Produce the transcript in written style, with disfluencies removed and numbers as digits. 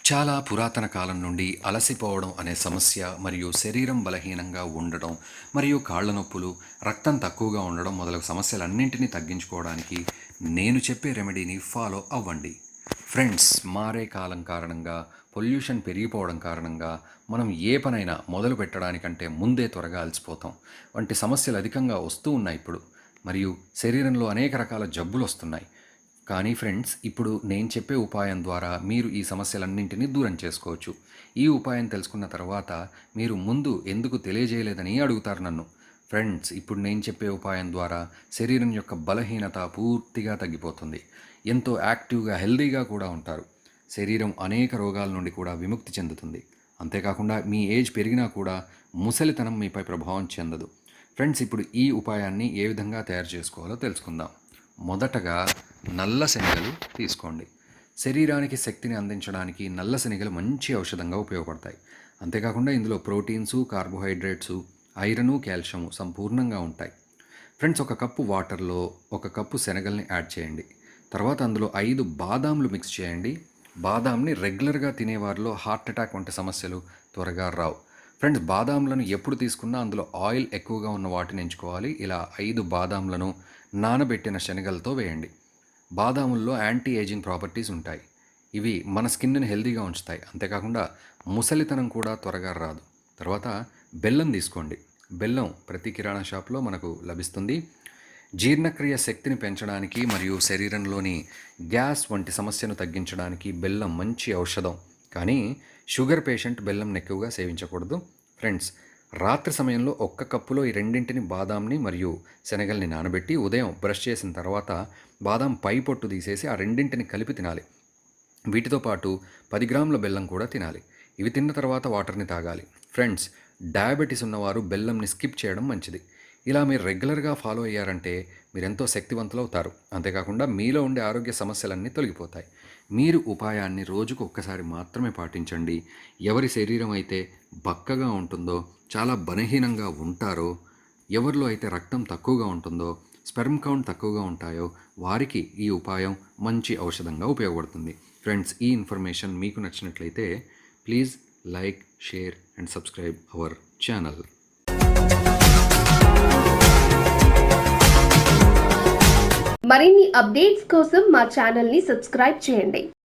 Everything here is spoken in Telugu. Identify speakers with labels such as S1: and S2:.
S1: చాలా పురాతన కాలం నుండి అలసిపోవడం అనే సమస్య మరియు శరీరం బలహీనంగా ఉండడం మరియు కాళ్ళ నొప్పులు, రక్తం తక్కువగా ఉండడం మొదలగు సమస్యలన్నింటినీ తగ్గించుకోవడానికి నేను చెప్పే రెమెడీని ఫాలో అవ్వండి. ఫ్రెండ్స్, మారే కాలం కారణంగా, పొల్యూషన్ పెరిగిపోవడం కారణంగా మనం ఏ పనైనా మొదలు పెట్టడానికంటే ముందే త్వరగా అలసిపోతాం. వంటి సమస్యలు అధికంగా వస్తూ ఉన్నాయి ఇప్పుడు. మరియు శరీరంలో అనేక రకాల జబ్బులు వస్తున్నాయి. కానీ ఫ్రెండ్స్, ఇప్పుడు నేను చెప్పే ఉపాయం ద్వారా మీరు ఈ సమస్యలన్నింటినీ దూరం చేసుకోవచ్చు. ఈ ఉపాయం తెలుసుకున్న తర్వాత మీరు ముందు ఎందుకు తెలియజేయలేదని అడుగుతారు నన్ను. ఫ్రెండ్స్, ఇప్పుడు నేను చెప్పే ఉపాయం ద్వారా శరీరం యొక్క బలహీనత పూర్తిగా తగ్గిపోతుంది. ఎంతో యాక్టివ్గా, హెల్దీగా కూడా ఉంటారు. శరీరం అనేక రోగాల నుండి కూడా విముక్తి చెందుతుంది. అంతేకాకుండా మీ ఏజ్ పెరిగినా కూడా ముసలితనం మీపై ప్రభావం చెందదు. ఫ్రెండ్స్, ఇప్పుడు ఈ ఉపాయాన్ని ఏ విధంగా తయారు చేసుకోవాలో తెలుసుకుందాం. మొదటగా నల్ల శనగలు తీసుకోండి. శరీరానికి శక్తిని అందించడానికి నల్ల శనగలు మంచి ఔషధంగా ఉపయోగపడతాయి. అంతేకాకుండా ఇందులో ప్రోటీన్సు, కార్బోహైడ్రేట్సు, ఐరను, కాల్షియము సంపూర్ణంగా ఉంటాయి. ఫ్రెండ్స్, ఒక కప్పు వాటర్లో ఒక కప్పు శనగల్ని యాడ్ చేయండి. తర్వాత అందులో 5 బాదాంలు మిక్స్ చేయండి. బాదాంని రెగ్యులర్గా తినేవారిలో హార్ట్ అటాక్ వంటి సమస్యలు త్వరగా రావు. ఫ్రెండ్స్, బాదాంలను ఎప్పుడు తీసుకున్నా అందులో ఆయిల్ ఎక్కువగా ఉన్న వాటిని ఎంచుకోవాలి. ఇలా 5 బాదాంలను నానబెట్టిన శనగలతో వేయండి. బాదాముల్లో యాంటీ ఏజింగ్ ప్రాపర్టీస్ ఉంటాయి. ఇవి మన స్కిన్ని హెల్తీగా ఉంచుతాయి. అంతేకాకుండా ముసలితనం కూడా త్వరగా రాదు. తర్వాత బెల్లం తీసుకోండి. బెల్లం ప్రతి కిరాణా షాప్లో మనకు లభిస్తుంది. జీర్ణక్రియ శక్తిని పెంచడానికి మరియు శరీరంలోని గ్యాస్ వంటి సమస్యను తగ్గించడానికి బెల్లం మంచి ఔషధం. కానీ షుగర్ పేషెంట్ బెల్లంని ఎక్కువగా సేవించకూడదు. ఫ్రెండ్స్, రాత్రి సమయంలో ఒక్క కప్పులో ఈ రెండింటిని, బాదాంని మరియు శనగల్ని నానబెట్టి ఉదయం బ్రష్ చేసిన తర్వాత బాదాం పై పొట్టు తీసేసి ఆ రెండింటిని కలిపి తినాలి. వీటితో పాటు 10 గ్రాముల బెల్లం కూడా తినాలి. ఇవి తిన్న తర్వాత వాటర్ని తాగాలి. ఫ్రెండ్స్, డయాబెటీస్ ఉన్నవారు బెల్లంని స్కిప్ చేయడం మంచిది. ఇలా మీరు రెగ్యులర్గా ఫాలో అయ్యారంటే మీరు ఎంతో శక్తివంతులు అవుతారు. అంతేకాకుండా మీలో ఉండే ఆరోగ్య సమస్యలన్నీ తొలగిపోతాయి. మీరు ఉపాయాన్ని రోజుకు ఒక్కసారి మాత్రమే పాటించండి. ఎవరి శరీరం అయితే బక్కగా ఉంటుందో, చాలా బలహీనంగా ఉంటారో, ఎవరిలో అయితే రక్తం తక్కువగా ఉంటుందో, స్పెర్మ్ కౌంట్ తక్కువగా ఉంటాయో వారికి ఈ ఉపాయం మంచి ఔషధంగా ఉపయోగపడుతుంది. ఫ్రెండ్స్, ఈ ఇన్ఫర్మేషన్ మీకు నచ్చినట్లయితే please like, share and subscribe our channel.
S2: మరిన్ని అప్డేట్స్ కోసం మా ఛానల్ని సబ్స్క్రైబ్ చేయండి.